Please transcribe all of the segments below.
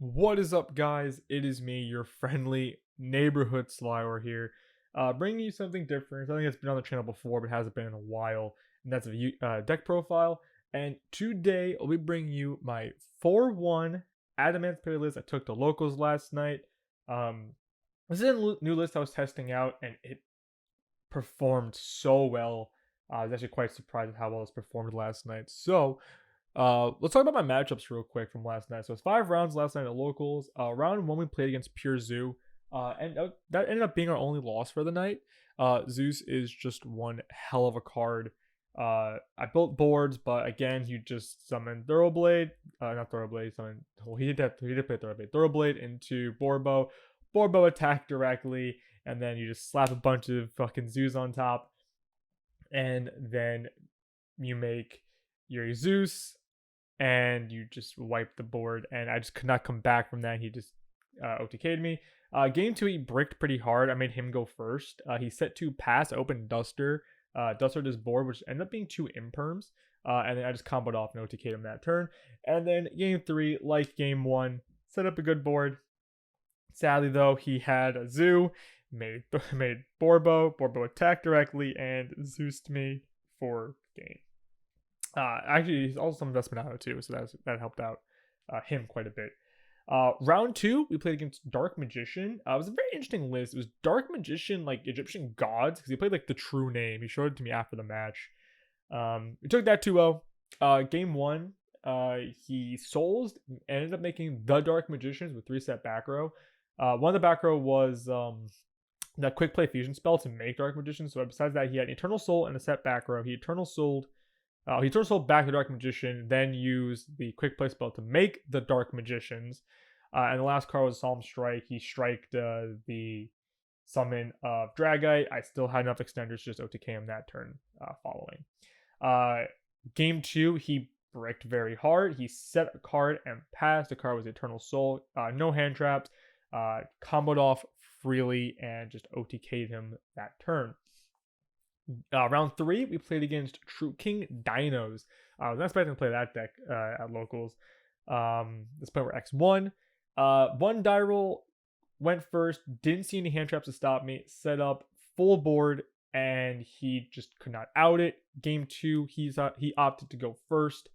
What is up, guys? It is me, your friendly neighborhood Slyer here, bringing you something different, something that's been on the channel before but hasn't been in a while, and that's a deck profile. And today, I'll be bringing you my 4-1 Adamancipator list I took to locals last night. This is a new list I was testing out, and it performed so well. I was actually quite surprised at how well it's performed last night. So, let's talk about my matchups real quick from last night. So it's 5 rounds last night at locals. Round 1 we played against Pure Zoo, and that ended up being our only loss for the night. Zeus is just one hell of a card. I built boards, but again, you just summon Thoroughblade, not Thoroughblade. He did play Thoroughblade. Thoroughblade into Borbo. Borbo attack directly, and then you just slap a bunch of fucking Zeus on top, and then you make your Zeus and you just wipe the board, and I just could not come back from that. He just OTK'd me. Game 2, he bricked pretty hard. I made him go first. He set 2 pass. I opened Duster. Duster this board, which ended up being 2 imperms. And then I just comboed off and OTK'd him that turn. And then game 3, like game 1, set up a good board. Sadly, though, he had a Zoo, made Borbo. Borbo attacked directly and Zeused me for game. Actually, he's also some investment out too, so that helped out him quite a bit. Round 2, we played against Dark Magician. It was a very interesting list. It was Dark Magician, like Egyptian gods, because he played like the true name. He showed it to me after the match. We took that 2-0. Game 1, he souls, ended up making the Dark Magicians with 3-set back row. One of the back row was that quick play fusion spell to make Dark Magician. So besides that, he had Eternal Soul and a set back row. He Eternal Souled back to Dark Magician, then used the quick play spell to make the Dark Magicians. And the last card was Solemn Strike. He striked the summon of Dragite. I still had enough extenders to just OTK him that turn following. Game 2, he bricked very hard. He set a card and passed. The card was Eternal Soul. No hand traps. Comboed off freely and just OTK'd him that turn. Round 3, we played against True King Dinos. I was not expecting to play that deck at locals. This point we're X1. One die roll, went first, didn't see any hand traps to stop me, set up full board, and he just could not out it. Game 2, he opted to go first.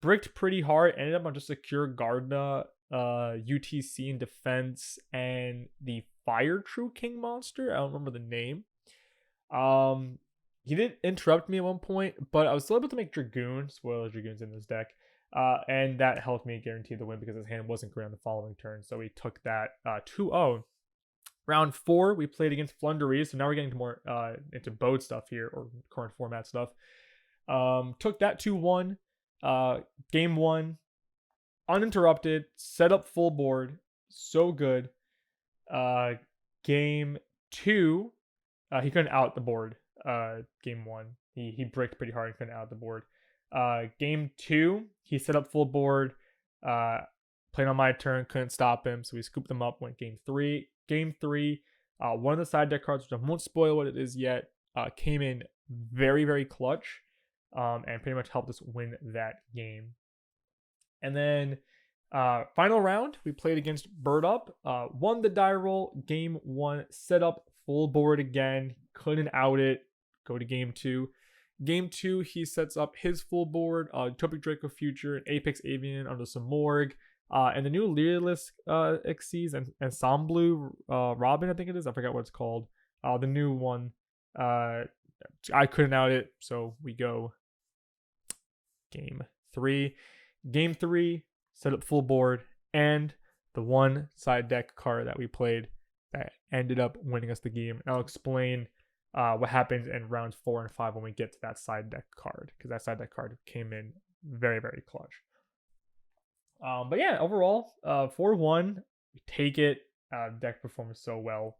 Bricked pretty hard, ended up on just secure Gardna, UTC in defense, and the Fire True King monster. I don't remember the name. He did interrupt me at one point, but I was still able to make Dragoon, spoiler Dragoons in this deck, and that helped me guarantee the win because his hand wasn't great on the following turn, so we took that 2-0. Round 4, we played against Flunderies, so now we're getting more into Bode stuff here, or current format stuff. Took that 2-1. Game 1, uninterrupted, set up full board, so good. Game 2, he couldn't out the board. Game 1, he bricked pretty hard and couldn't out the board. Game 2, he set up full board, played on my turn, couldn't stop him, so we scooped him up. Went game 3. Game 3, one of the side deck cards, which I won't spoil what it is yet, came in very, very clutch, and pretty much helped us win that game. And then final round, we played against Bird Up, won the die roll. Game 1, set up full board again, couldn't out it. Go to game 2. Game 2, he sets up his full board, Utopic Draco Future, an Apex Avian under some Morg, and the new Lyrilisk Xyz and Ensemble Robin, I think it is. I forgot what it's called. The new one. I couldn't out it, so we go game 3. Game 3, set up full board, and the one side deck card that we played that ended up winning us the game. And I'll explain what happens in rounds 4 and 5 when we get to that side deck card, because that side deck card came in very, very clutch. But yeah, overall, 4-1, we take it. Deck performs so well.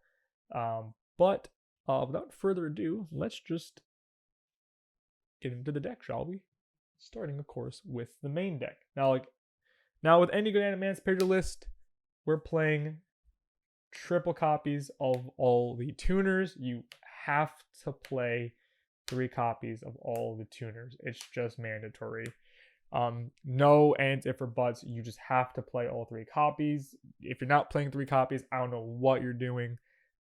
But without further ado, let's just get into the deck, shall we? Starting, of course, with the main deck. Now with any good Adamancipator list, we're playing triple copies of all the tuners. You have to play 3 copies of all the tuners. It's just mandatory. No ands, if or buts. You just have to play all 3 copies. If you're not playing 3 copies, I don't know what you're doing.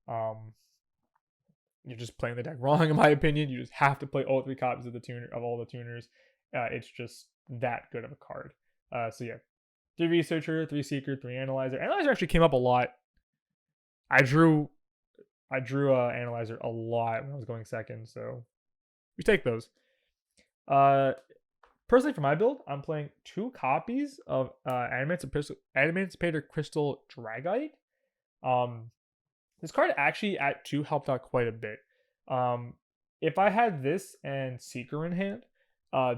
You're just playing the deck wrong, in my opinion. You just have to play all 3 copies of all the tuners. It's just that good of a card. So yeah, 3 researcher, 3 seeker, 3 analyzer. Analyzer actually came up a lot. I drew analyzer a lot when I was going second, so we take those. Personally, for my build, I'm playing 2 copies of Adamancipator Crystal Dragite. This card actually at 2 helped out quite a bit. If I had this and Seeker in hand,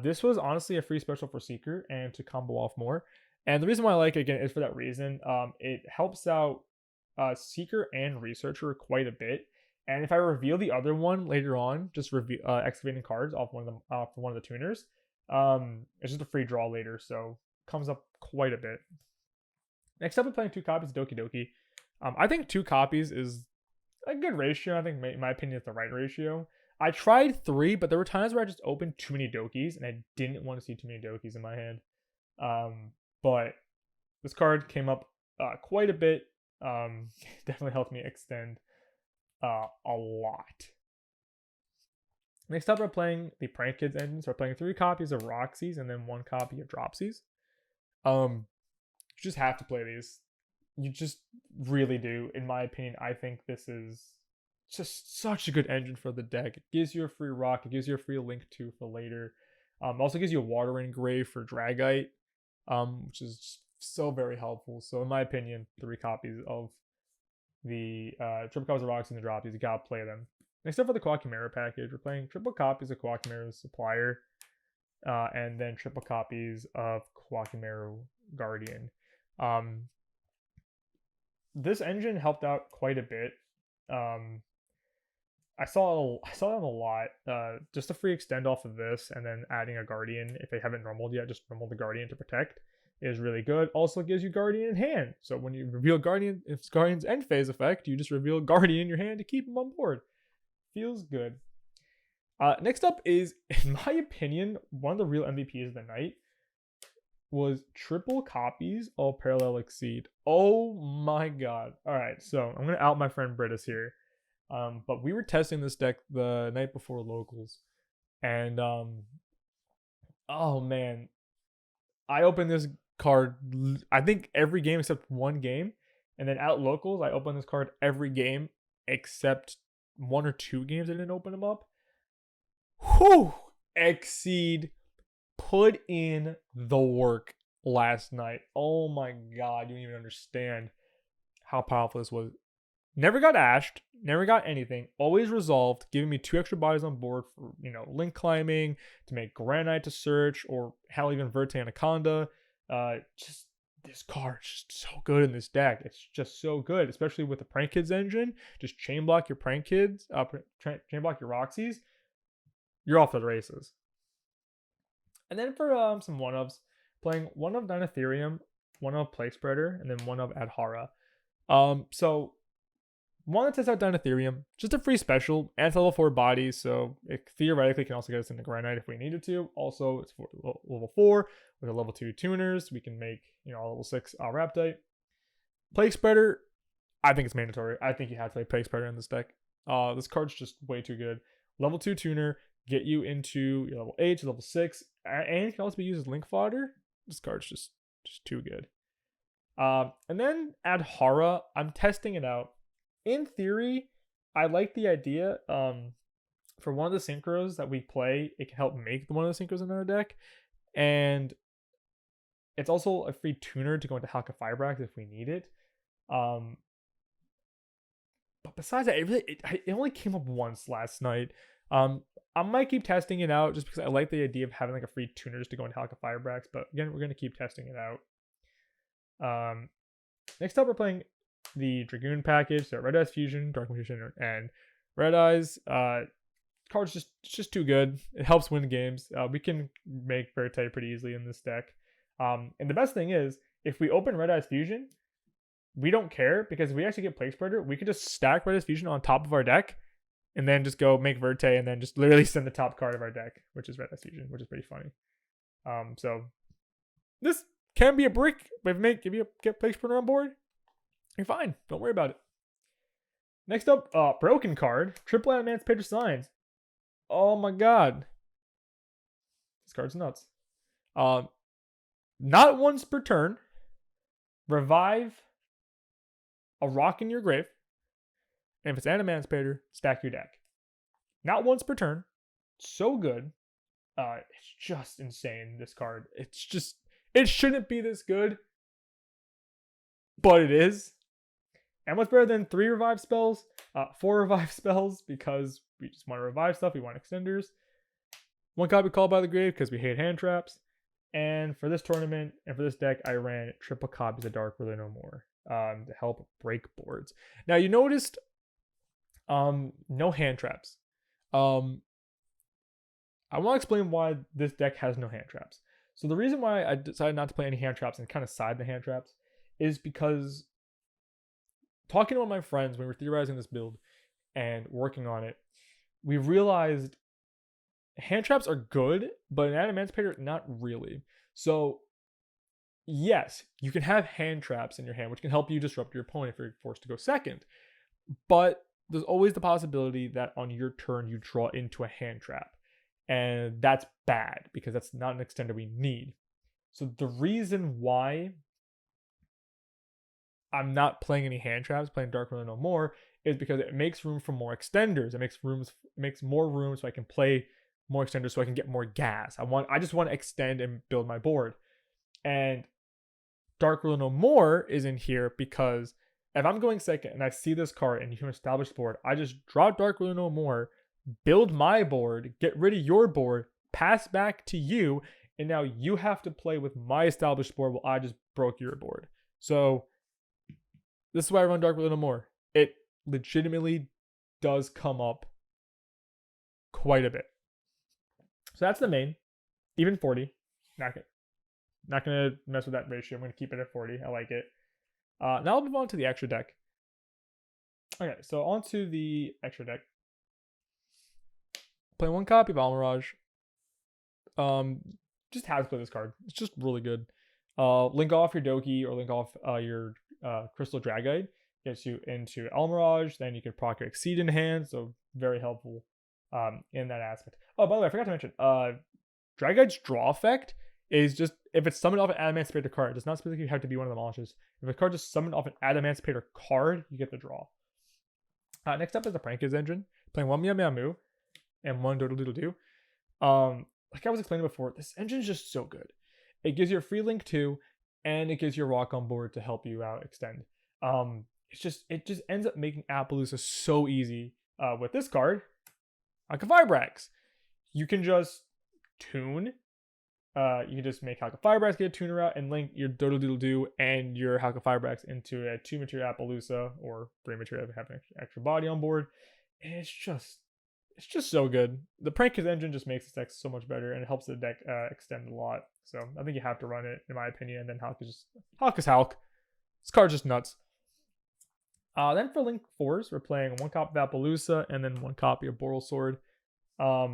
this was honestly a free special for Seeker and to combo off more. And the reason why I like it again is for that reason. It helps out Seeker and Researcher quite a bit. And if I reveal the other one later on, just excavating cards off one of them for one of the tuners, it's just a free draw later, so comes up quite a bit. Next up, I'm playing 2 copies of Doki Doki. I think 2 copies is a good ratio. I think, in my opinion, it's the right ratio. I tried 3, but there were times where I just opened too many Dokis, and I didn't want to see too many Dokis in my hand. But this card came up quite a bit. Definitely helped me extend a lot. Next up, we're playing the Prank Kids engine. So we're playing 3 copies of Roxy's and then 1 copy of Dropsies. You just have to play these. You just really do. In my opinion, I think this is just such a good engine for the deck. It gives you a free rock. It gives you a free link to for later. Also gives you a water engrave for Dragite, which is so very helpful. So in my opinion, 3 copies of the triple copies of Roxy and the Dropsies, you gotta play them. Next up for the Quackimera package, we're playing triple copies of Quackimera's Supplier, and then triple copies of Quackimera Guardian. This engine helped out quite a bit. I saw them a lot. Just a free extend off of this, and then adding a Guardian if they haven't normaled yet, just normal the Guardian to protect is really good. Also gives you Guardian in hand, so when you reveal Guardian, if it's Guardian's end phase effect, you just reveal Guardian in your hand to keep him on board. Feels good. Next up is, in my opinion, one of the real MVPs of the night was triple copies of Parallel Exceed. Oh my god. Alright, so I'm going to out my friend Britus here. But we were testing this deck the night before Locals. And, oh man. I opened this card, I think every game except 1 game. And then at Locals, I opened this card every game except 1 or 2 games I didn't open them up. Whew! Exceed put in the work last night. Oh my god, you don't even understand how powerful this was. Never got ashed, never got anything, always resolved, giving me 2 extra bodies on board for, link climbing, to make Granite to search, or hell, even Verte Anaconda. Just this card's just so good in this deck. It's just so good, especially with the Prank Kids engine. Just chain block your Prank Kids, chain block your Roxys. You're off to the races. And then for some one-ofs, playing 1 of Dinotherium, 1 of Plague Spreader, and then 1 of Adhara. So want to test out Dinotherium, just a free special, and it's level 4 body, so it theoretically can also get us into Granite if we needed to. Also, it's for level 4 with a level 2 tuners. We can make, level 6 Raptite. Plague Spreader, I think it's mandatory. I think you have to play Plague Spreader in this deck. This card's just way too good. Level 2 tuner, get you into your level 8 to level 6, and it can also be used as link fodder. This card's just too good. And then Adhara, I'm testing it out. In theory, I like the idea. For one of the synchros that we play, it can help make one of the synchros in our deck, and it's also a free tuner to go into Halka Firebrax if we need it. But besides that, it only came up once last night. I might keep testing it out just because I like the idea of having like a free tuner just to go into Halka Firebrax. But again, we're gonna keep testing it out. Next up, we're playing the Dragoon package. So Red Eyes Fusion, Dark Magician, and Red Eyes. Card's just too good. It helps win games. We can make Verte pretty easily in this deck. And the best thing is, if we open Red Eyes Fusion, we don't care, because if we actually get Plague Spreader, we could just stack Red Eyes Fusion on top of our deck and then just go make Verte and then just literally send the top card of our deck, which is Red Eyes Fusion, which is pretty funny. So this can be a brick, but if you get Plague Sprinter on board, you're fine. Don't worry about it. Next up, broken card, triple Adamancipator Signs. Oh my god. This card's nuts. Not once per turn, revive a rock in your grave, and if it's Adamancipator, stack your deck. Not once per turn. So good. It's just insane, this card. It shouldn't be this good, but it is. And what's better than 3 revive spells? 4 revive spells, because we just want to revive stuff. We want extenders. 1 copy Called by the Grave, because we hate hand traps. And for this tournament, and for this deck, I ran triple copies of Dark Ruler No More to help break boards. Now, you noticed no hand traps. I want to explain why this deck has no hand traps. So the reason why I decided not to play any hand traps and kind of side the hand traps is because talking to one of my friends when we were theorizing this build and working on it, we realized hand traps are good, but in Adamancipator, not really. So yes, you can have hand traps in your hand, which can help you disrupt your opponent if you're forced to go second. But there's always the possibility that on your turn you draw into a hand trap. And that's bad because that's not an extender we need. So the reason why I'm not playing any hand traps, playing Dark Ruler No More, is because it makes room for more extenders. It makes more room so I can play more extenders so I can get more gas. I just want to extend and build my board. And Dark Ruler No More is in here because if I'm going second and I see this card and you can establish the board, I just draw Dark Ruler No More, build my board, get rid of your board, pass back to you, and now you have to play with my established board while I just broke your board. So this is why I run Dark Ruler No More. It legitimately does come up quite a bit. So that's the main. Even 40. Not gonna mess with that ratio. I'm gonna keep it at 40. I like it. Now I'll move on to the extra deck. Okay, so on to the extra deck. Play 1 copy of Almirage. Just have to play this card. It's just really good. Link off your Doki or link off your Crystal Dragite. Gets you into Almirage. Then you can proc your Exceed in hand. So very helpful in that aspect. Oh, by the way, I forgot to mention, Dragite's draw effect is just, if it's summoned off an Adamancipator card, it does not specifically have to be one of the launches. If a card just summoned off an Adamancipator card, you get the draw. Next up is the Prankers engine. Playing 1 Meow Meow Moo and 1 Doodle Doodle Doo. Like I was explaining before, this engine is just so good. It gives you a free link too, and it gives you a rock on board to help you out extend. It just ends up making Appaloosa so easy. With this card, Fibrax. You can just tune. You can just make Fibrax, get a tuner out, and link your Doodle Doodle Doo and your Fibrax into a 2 material Appaloosa or 3 material if you have an extra body on board. And it's just so good. The Prankers engine just makes this deck so much better, and it helps the deck extend a lot. So I think you have to run it, in my opinion. And then Hulk is Hulk. This card's just nuts. Then for Link 4s, we're playing 1 copy of Appaloosa and then 1 copy of Boral Sword. Let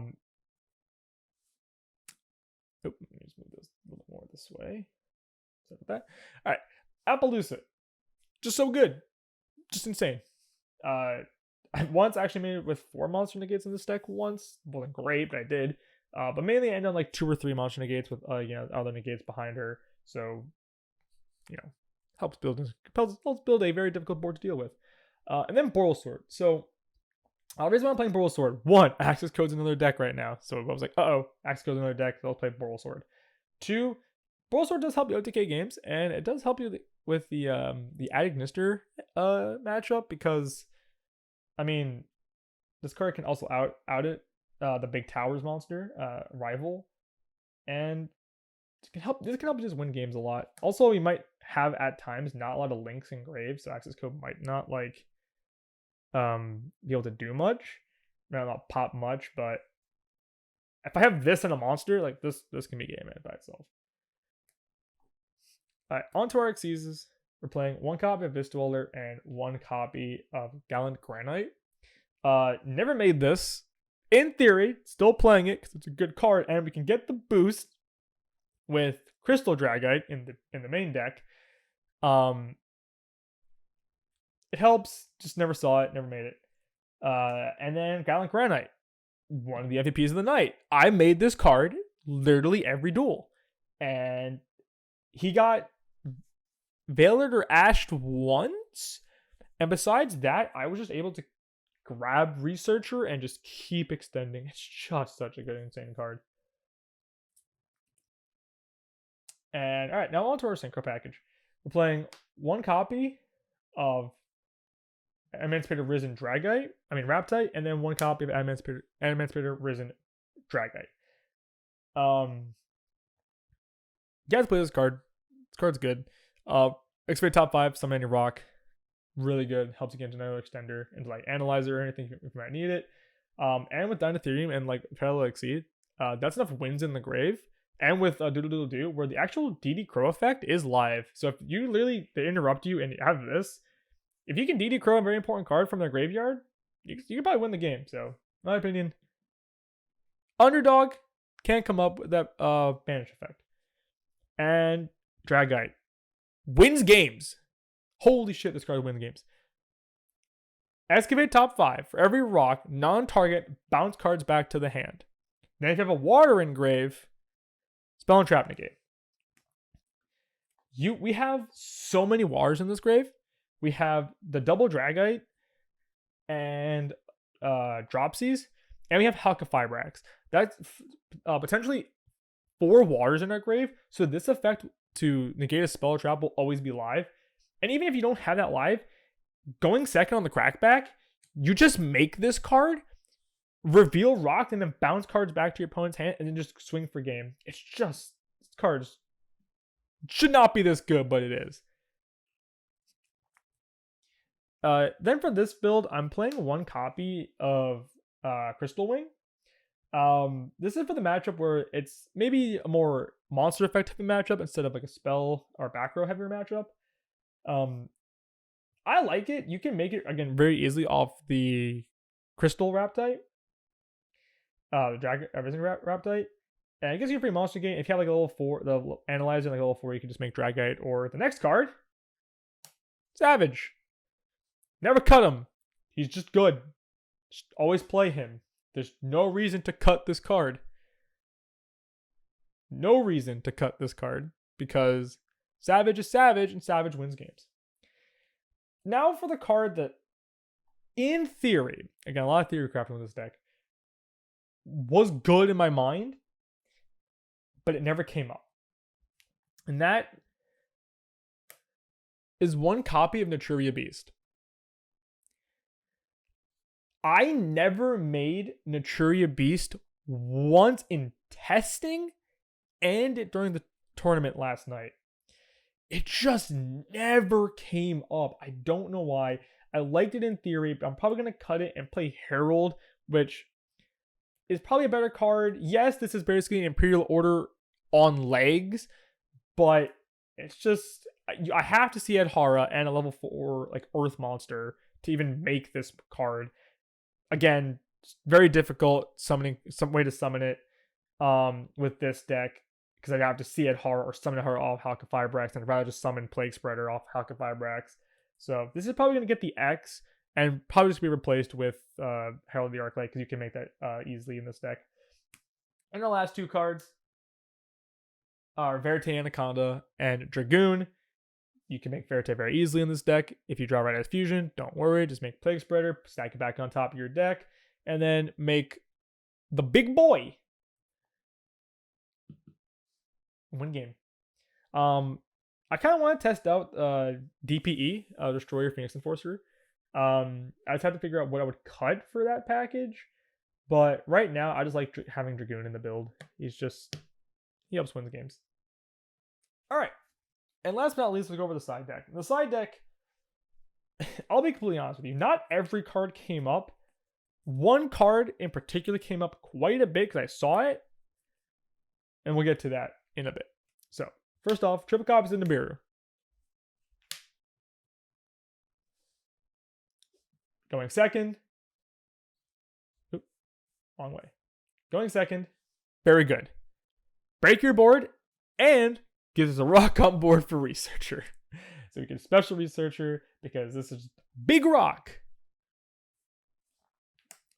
me just move this a little more this way. Sorry about that. All right, Appaloosa, just so good, just insane. I once actually made it with 4 monster negates in this deck once. Wasn't great, but I did. But mainly I ended on like 2 or 3 monster negates with other negates behind her. So helps build a very difficult board to deal with. And then Boral Sword. So the reason why I'm playing Boral Sword, 1, Access Code's another deck right now. So I was like, Access Code's another deck, so I'll play Boral Sword. 2, Boral Sword does help you OTK games, and it does help you with the Adagnister matchup, because I mean, this card can also out it the Big Towers monster, Rival, and this can help you just win games a lot. Also, you might have at times not a lot of links in Graves, so Access Code might not be able to do much. Not pop much, but if I have this in a monster, like this can be game by itself. Alright, on to our Xyzes. We're playing 1 copy of Vistdweller and 1 copy of Gallant Granite. Never made this. In theory, still playing it because it's a good card, and we can get the boost with Crystal Dragite in the main deck. Um, it helps. Just never saw it. Never made it. And then Gallant Granite, one of the MVPs of the night. I made this card literally every duel, and he got Veilered or Ashed once. And besides that, I was just able to grab Researcher and just keep extending. It's just such a good, insane card. And all right, now on to our Synchro package. We're playing one copy of Adamancipator Risen Raptite, and then one copy of Adamancipator Risen Dragite. You guys play this card. This card's good. Expect top 5, summon any rock. Really good. Helps you get into another extender, into like Analyzer or anything if you might need it. And with Dinotherium and like Parallel Exceed, that's enough wins in the grave. And with Doodle Doodle Doo, where the actual DD Crow effect is live. So if you literally, they interrupt you and you have this, if you can DD Crow a very important card from their graveyard, you can probably win the game. So, in my opinion, Underdog can't come up with that banish effect. And Dragite wins games. Holy shit, this card wins games. Excavate top 5. For every rock, non-target, bounce cards back to the hand. Then if you have a water engrave, spell and trap negate. We have so many waters in this grave. We have the double Dragite and Dropsies, and we have Halqifibrax. That's potentially 4 waters in our grave. So this effect to negate a spell or trap will always be live. And even if you don't have that live, going second on the crackback, you just make this card, reveal rock, and then bounce cards back to your opponent's hand, and then just swing for game. It's just, this card should not be this good, but it is. Then for this build, I'm playing one copy of Crystal Wing. This is for the matchup where it's maybe a more monster effect type of matchup instead of like a spell or back row heavier matchup. I like it. You can make it again very easily off the Crystal Raptite, the Dragon Everything Raptite, and it gives you a free monster game. If you have like a level 4, the Analyzer, like a level 4, you can just make Dragite. Or the next card, Savage. Never cut him. He's just good. Just always play him. There's no reason to cut this card. No reason to cut this card because Savage is Savage and Savage wins games. Now for the card that, in theory, again, a lot of theory crafting with this deck, was good in my mind, but it never came up. And that is one copy of Naturia Beast. I never made Naturia Beast once in testing and during the tournament last night. It just never came up. I don't know why. I liked it in theory, but I'm probably going to cut it and play Herald, which is probably a better card. Yes, this is basically an Imperial Order on legs, but it's just, I have to see Adhara and a level 4 like Earth monster to even make this card. Again, very difficult summoning, some way to summon it with this deck, because I'd have to see Adhara or summon Adhara off Halqifibrax, and I'd rather just summon Plague Spreader off Halqifibrax. So this is probably going to get the X, and probably just be replaced with Herald of the Arclight, because you can make that easily in this deck. And the last 2 cards are Verite Anaconda and Dragoon. You can make Verite very easily in this deck. If you draw right as fusion, don't worry, just make Plague Spreader, stack it back on top of your deck, and then make the big boy win game. I kind of want to test out DPE, Destroyer Phoenix Enforcer. I just have to figure out what I would cut for that package, but right now I just like having Dragoon in the build. He helps win the games. All right, and last but not least, let's go over the side deck. The side deck, I'll be completely honest with you, not every card came up. One card in particular came up quite a bit because I saw it, and we'll get to that in a bit. So, first off, triple copies of Nibiru. Going second. Oop, wrong way. Going second. Very good. Break your board and gives us a rock on board for Researcher. So we get a special Researcher because this is big rock.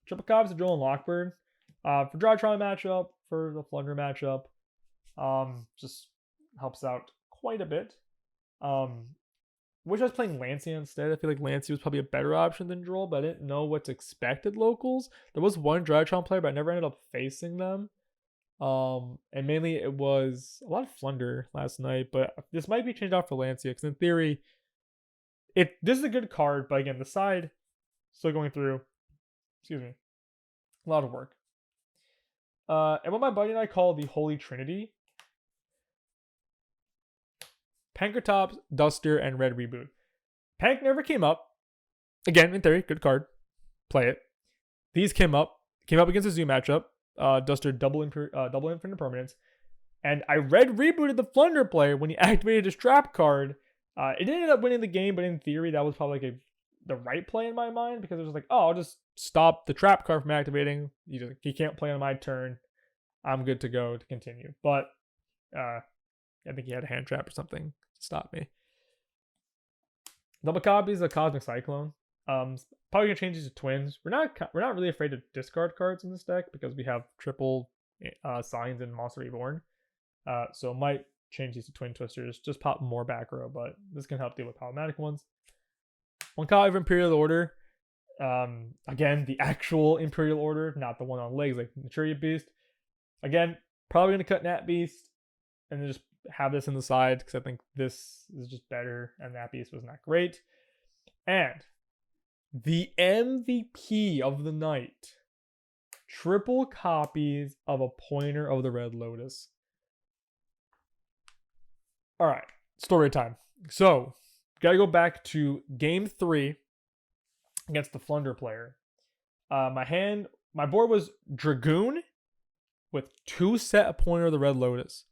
Triple copies of Joel and Lockbird. For Drytron matchup, for the Flunder matchup. Just helps out quite a bit. Wish I was playing Lancey instead. I feel like Lancey was probably a better option than Droll, but I didn't know what's expected locals. There was one Drytron player, but I never ended up facing them. And mainly it was a lot of Flunder last night, but this might be changed out for Lancey because in theory, this is a good card, but again, the side still going through. Excuse me, a lot of work. And what my buddy and I call the Holy Trinity: Pankratops, Duster, and Red Reboot. Pank never came up. Again, in theory, good card. Play it. These came up against a Zoo matchup. Duster double infinite permanence. And I Red Rebooted the Flunder player when he activated his trap card. It ended up winning the game, but in theory, that was probably like the right play in my mind because it was like, oh, I'll just stop the trap card from activating. He can't play on my turn. I'm good to go to continue. But I think he had a hand trap or something to stop me. Double copies of Cosmic Cyclone. Probably gonna change these to twins. We're not really afraid to discard cards in this deck because we have triple signs in Monster Reborn. So might change these to twin twisters. Just pop more back row, but this can help deal with problematic ones. One copy of Imperial Order. Again, the actual Imperial Order, not the one on legs like Maturity Beast. Again, probably gonna cut Nat Beast and then just have this in the side because I think this is just better and Nat Beast was not great. And the MVP of the night, triple copies of a Pointer of the Red Lotus. All right, story time. So, gotta go back to game 3 against the Flunder player. My board was Dragoon with 2 set of Pointer of the Red Lotus.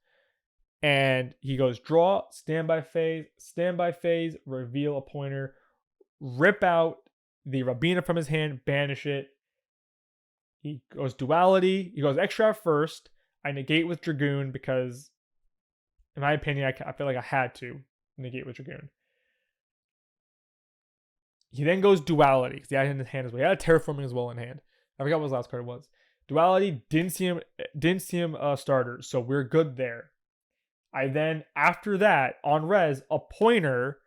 And he goes draw, standby phase, reveal a Pointer, rip out the Rabina from his hand, banish it. He goes duality. He goes extra first. I negate with Dragoon because, in my opinion, I feel like I had to negate with Dragoon. He then goes duality because he had it in his hand as well. He had a terraforming as well in hand. I forgot what his last card was. Duality, didn't see him starter, so we're good there. I then, after that, on res, a Pointer,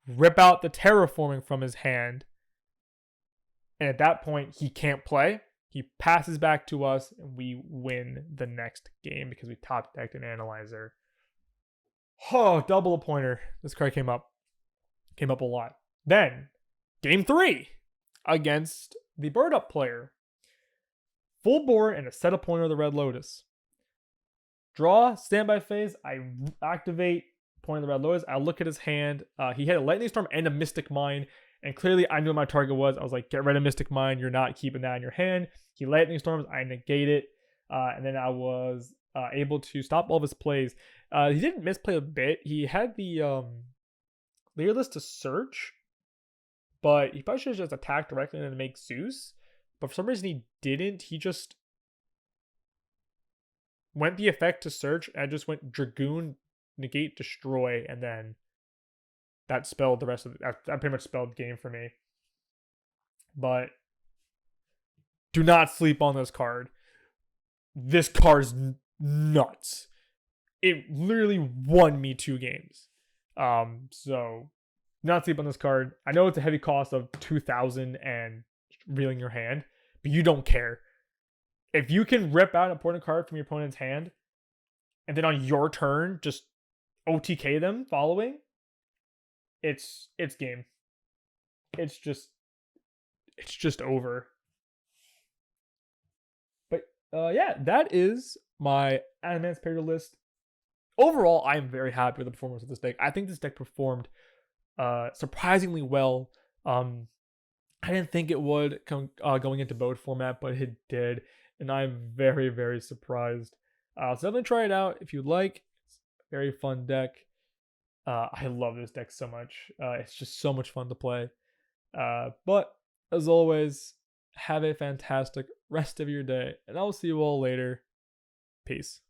rip out the terraforming from his hand. And at that point, he can't play. He passes back to us, and we win the next game because we top decked an Analyzer. Oh, double a Pointer. This card came up a lot. Then, game 3 against the Bird Up player. Full board and a set of Pointer of the Red Lotus. Draw, standby phase, I activate Pointer of the Red Lotus. I look at his hand. He had a Lightning Storm and a Mystic Mine. And clearly I knew what my target was. I was like, get rid of Mystic Mine. You're not keeping that in your hand. He Lightning Storms. I negate it. And then I was able to stop all of his plays. He didn't misplay a bit. He had the Leerless to search. But he probably should have just attacked directly and then make Zeus. But for some reason he didn't. He just went the effect to search. And I just went Dragoon, negate, destroy. And then that spelled the rest of that pretty much spelled game for me. But do not sleep on this card. This card's nuts. It literally won me 2 games. So not sleep on this card. I know it's a heavy cost of 2,000 and reeling your hand, but you don't care. If you can rip out an important card from your opponent's hand, and then on your turn just OTK them following, it's game. It's just over. But yeah, that is my Adamancipator list. Overall, I am very happy with the performance of this deck. I think this deck performed surprisingly well. I didn't think it would come going into boat format, but it did, and I'm very, very surprised. So definitely try it out if you'd like. It's a very fun deck. I love this deck so much. It's just so much fun to play. But as always, have a fantastic rest of your day, and I'll see you all later. Peace.